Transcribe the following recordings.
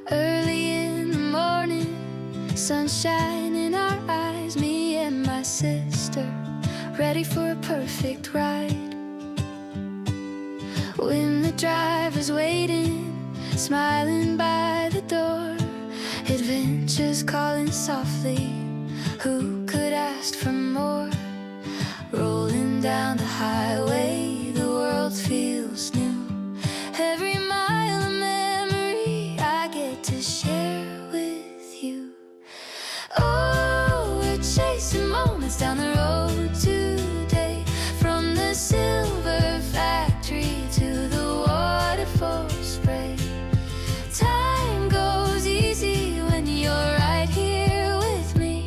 Early in the morning, sunshine in our eyes, me and my sister, ready for a perfect ride. When the driver's waiting, smiling by the door, adventure's calling softly, who could ask for more? Rolling down the highway, the world feels new. Every mile a memory I get to share with you. Oh, we're chasing moments down the road today, from the silver factory to the waterfall spray. Time goes easy when you're right here with me.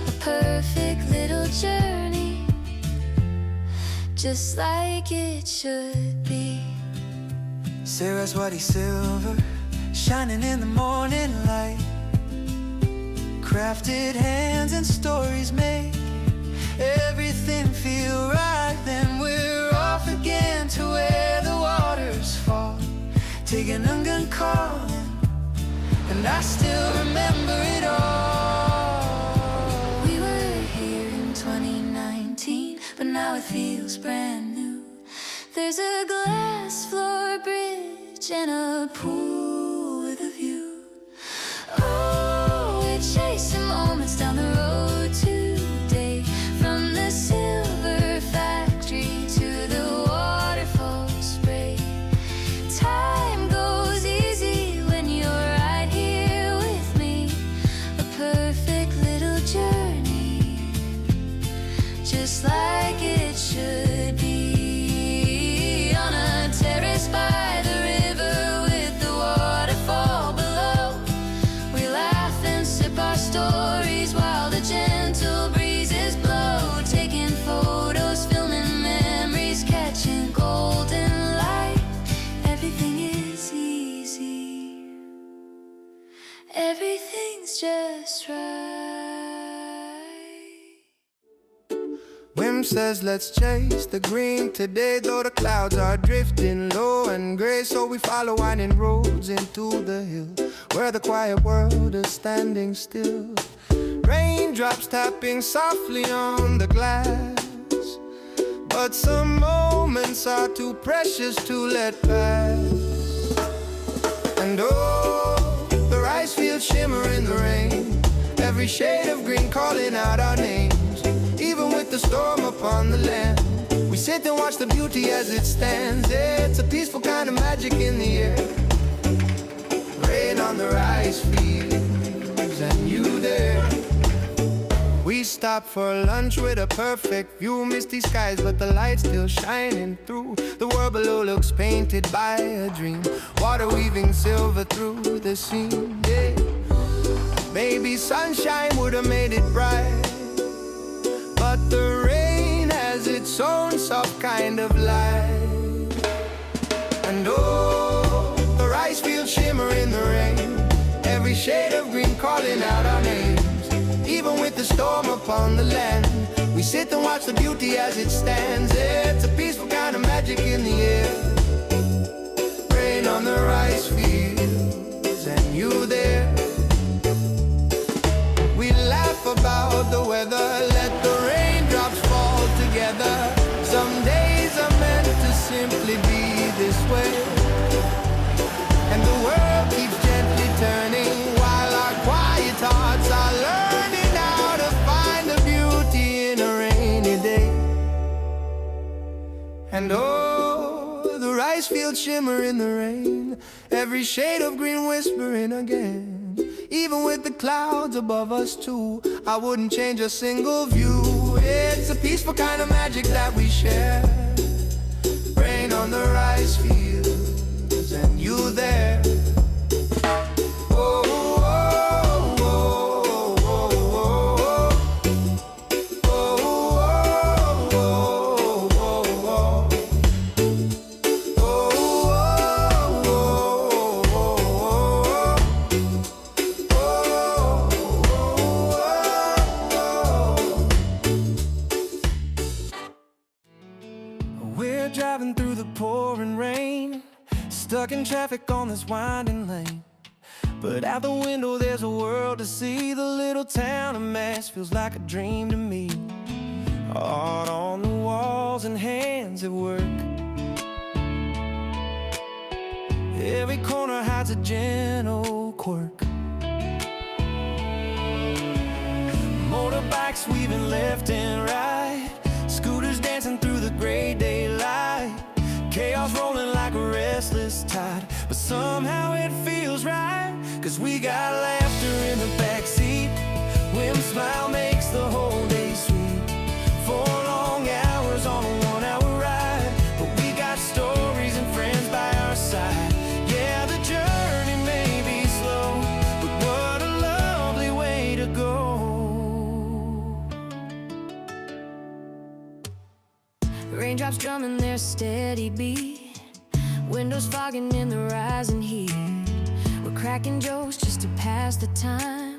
A perfect little journey, just like it should be. Saraswati silver, shining in the morning light. Crafted hands and stories make everything feel right. Then we're off again to where the waters fall. Tegenungan calling, and I still remember it all. We were here in 2019, but now it feels brand new. There's a glass floor bridge and a pool with a view. Oh, we're chasing moments down the road today, from the silver factory to the waterfall spray. Time goes easy when you're right here with me. A perfect little journey, just like it should be. On a terrace by the river with the waterfall below, we laugh and sip our stories while the gentle breezes blow. Taking photos, filming memories, catching golden light. Everything is easy, everything's just right. Whim says let's chase the green today, though the clouds are drifting low and gray. So we follow winding roads into the hill, where the quiet world is standing still. Raindrops tapping softly on the glass, but some moments are too precious to let pass. And oh, the rice fields shimmer in the rain, every shade of green calling out our names. Even with the storm upon the land, we sit and watch the beauty as it stands. It's a peaceful kind of magic in the air. Rain on the rice fields and you there. We stop for lunch with a perfect view. Misty skies but the light still shining through. The world below looks painted by a dream, water weaving silver through the scene. Yeah. Maybe sunshine would have made it bright, but the rain has its own soft kind of light. And oh, the rice fields shimmer in the rain, every shade of green calling out our names. Even with the storm upon the land, we sit and watch the beauty as it stands. It's a peaceful kind of magic in the air. Rain on the rice fields and you there. We laugh about the weather, let the raindrops fall together. Some days are meant to simply be this way, and the world keeps gently turning, while our quiet hearts are learning how to find the beauty in a rainy day. And oh, the rice fields shimmer in the rain, every shade of green whispering again. Even with the clouds above us too, I wouldn't change a single view. It's a peaceful kind of magic that we share. Rain on the rice fields and you there. Oh, oh, oh, oh, oh, oh, We're driving through the pouring rain, stuck in traffic on this winding lane. But out the window there's a world to see. The little town of Mass feels like a dream to me. Art on the walls and hands at work. Every corner hides a gentle quirk. Motorbikes weaving left and right, scooters dancing through the gray daylight. Chaos rolling like a restless tide, but somehow it feels right. 'Cause we got laughter in the backseat. Whim's smile makes the whole day sweet. 4 long hours on a 1-hour ride, but we got stories and friends by our side. Yeah, the journey may be slow, but what a lovely way to go. Raindrops drumming their steady beat, windows fogging in the rising heat. We're cracking jokes just to pass the time,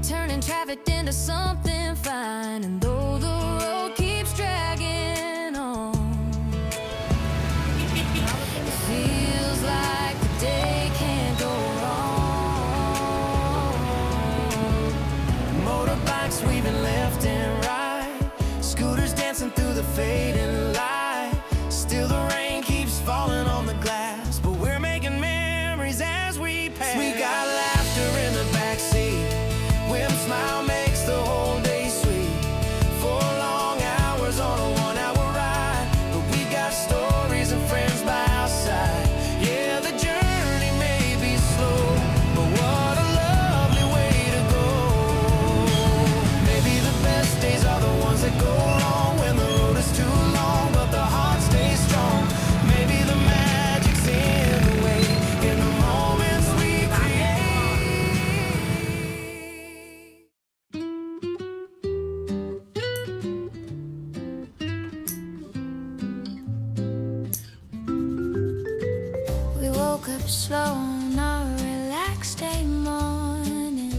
turning traffic into something fine. And though the road keeps dragging on, it feels like the day can't go wrong. Motorbikes weaving left and right, scooters dancing through the fading light. Still the rain keeps falling on the glass, but we're making memories as we pass. We got laughter in the backseat. Whim's smile makes the whole day sweet. 4 long hours on a 1-hour ride, but we got stories and friends by our side. Yeah, the journey may be slow, but what a lovely way to go. Maybe the best days are the ones that go wrong, when the road is too long, but the heart stays strong. Maybe the magic's in the way, in the moments we create. We woke up slow on our relaxed day morning.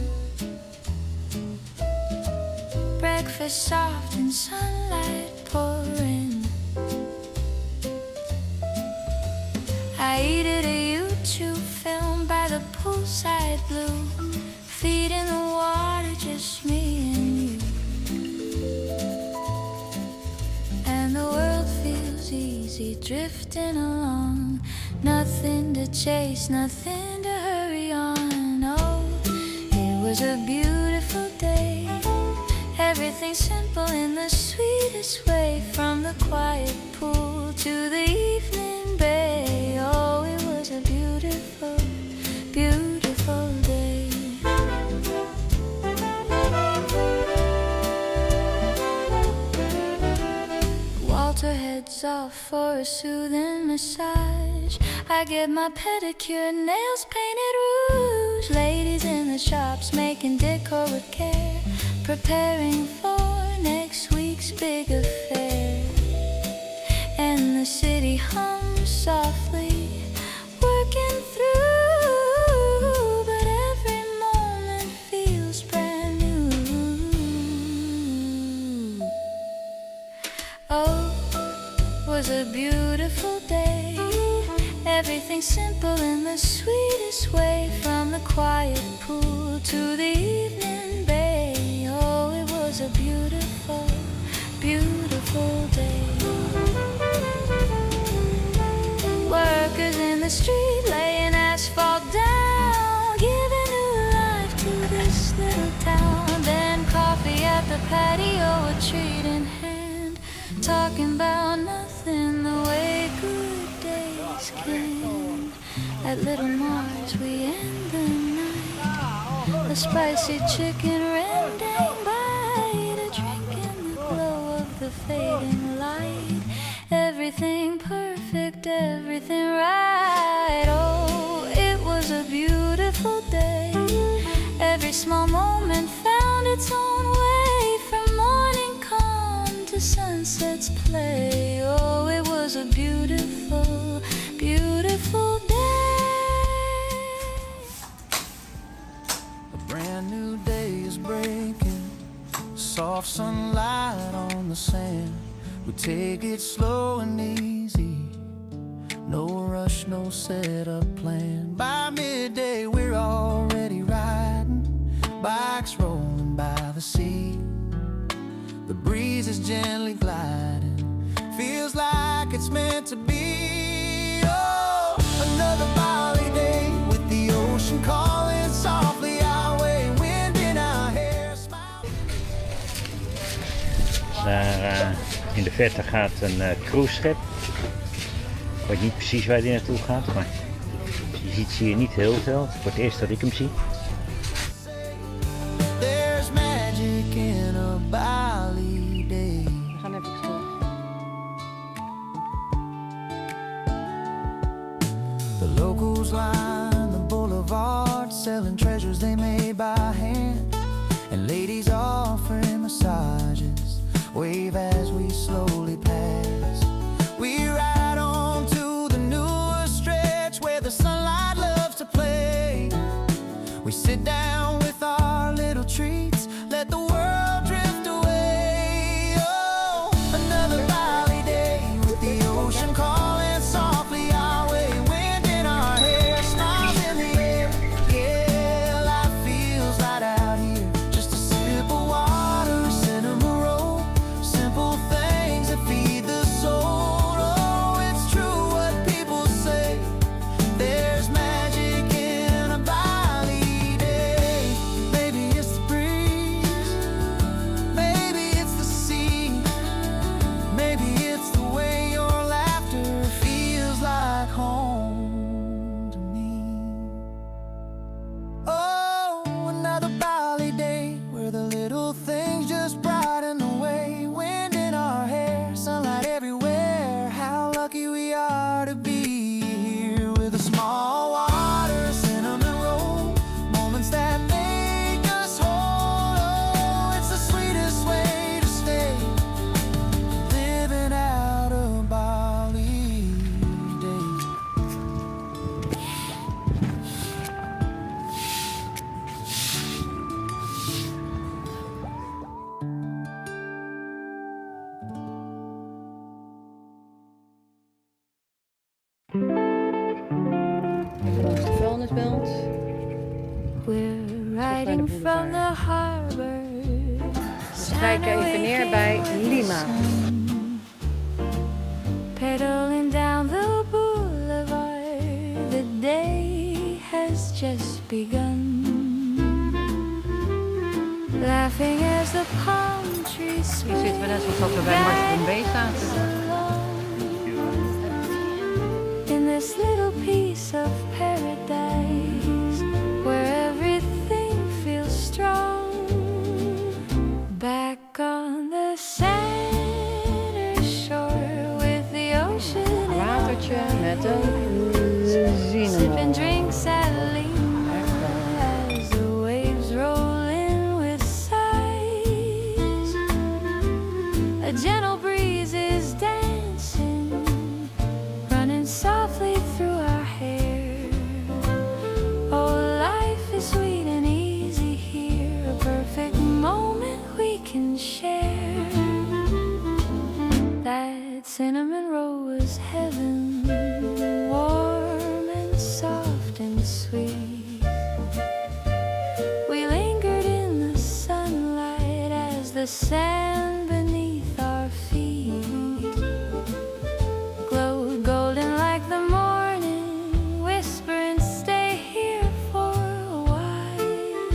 Breakfast soft and sunlight pouring. I edited a YouTube film by the poolside blue, feet in the water, just me and you. And the world feels easy, drifting along. Nothing to chase, nothing to hurry on. Oh, it was a beautiful day. Everything simple in the sweetest way, from the quiet pool to the evening bay. Oh, it was a beautiful, beautiful day. Walter heads off for a soothing massage. I get my pedicure, nails painted rouge. Ladies in the shops making decor with care, preparing for next week's big affair. And the city hums softly, working through, but every moment feels brand new. Oh, was a beautiful day. Everything simple in the sweetest way, from the quiet pool to the evening bay. Oh, it was a beautiful, beautiful day. Workers in the street laying asphalt down, giving new life to this little town. Then coffee at the patio, a treat in hand, talking about nothing, the way good days can. At Little Mars we end the night, a spicy chicken rendang bite, a drink in the glow of the fading light. Everything perfect, everything right. Oh, it was a beautiful day. Every small moment found its own way, from morning calm to sunset's play. Oh, it was a beautiful, beautiful day. A brand new day is breaking, soft sunlight on the sand. We take it slow and easy, no rush, no set up plan. By midday we're all gently gliding. Feels like it's meant to be. Oh, another Bali day with the ocean calling softly our way. Wind in our hair, smile. Daar in de verte gaat een cruiseschip. Ik weet niet precies waar die naartoe gaat, maar je ziet hier niet heel veel. Het is voor het eerst dat ik hem zie. There's magic in a Bali day. We gaan even terug. The locals line the boulevard, selling treasures they made by hand, and ladies offering massages wave as we slowly pass. We ride on to the newer stretch where the sunlight loves to play. We sit down with our little treats, let the world drift away. Oh, another Bali day with the ocean calling softly our way. Wind in our hair, smiles in the air. Yeah, life feels light out here. Just a sip of water, cinnamon roll, simple things that feed the soul. Oh, it's true what people say. There's magic in a Bali day. Maybe it's the breeze, maybe it's the sea, maybe it's the way your laughter feels like home to me. Oh, another Bali day where the little things just brighten the way. Wind in our hair, sunlight everywhere. How lucky we are to be here with a small water, cinnamon roll, moments that make us whole. Oh, it's the sweetest way to stay, living out a Bali day. Even langs de vuilnisbelt. We're naar de riding boulevard. from the harbor. We strijken even neer bij Lima. Pedaling down the boulevard, the day has just begun. Laughing as the palm trees Hier zitten we net zoals dat we bij Marston Bay zaten. in this little piece of paradise where everything feels strong. Back on the center shore with the ocean in our Watertje met een sipping zinnenbal. drinks at Lima as the waves roll in with sighs. A gentle breeze is dancing, running softly through our hair. Oh, life is sweet and easy here, a perfect moment we can share. That cinnamon roll was heaven, warm and soft and sweet. We lingered in the sunlight as the sand beneath our feet glowed golden like the morning, whispering, stay here for a while.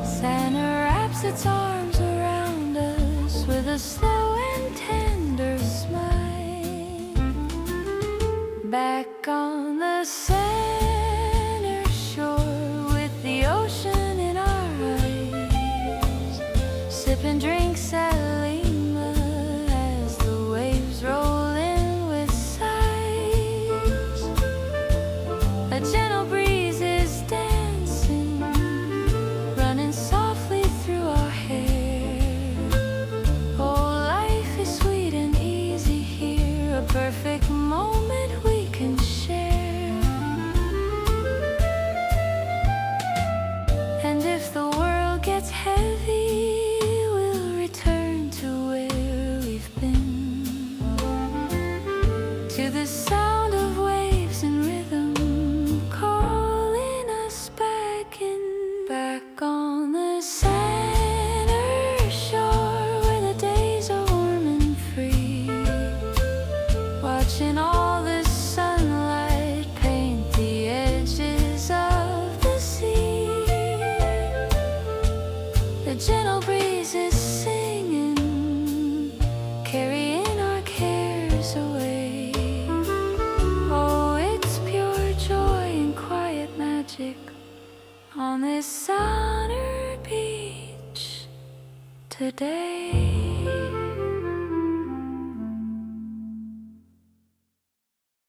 Santa wraps its arms around us with a slow and tender smile. Back on the center shore with the ocean in our eyes, sipping drinks at Lima as the waves roll in with sighs. A gentle breeze is dancing, running softly through our hair. Oh, life is sweet and easy here, a perfect moment we can share. And if the world gets heavy, we'll return to where we've been, to the sound of waves and rhythm calling breezes singing, carrying our cares away. Oh, it's pure joy and quiet magic on this summer beach today.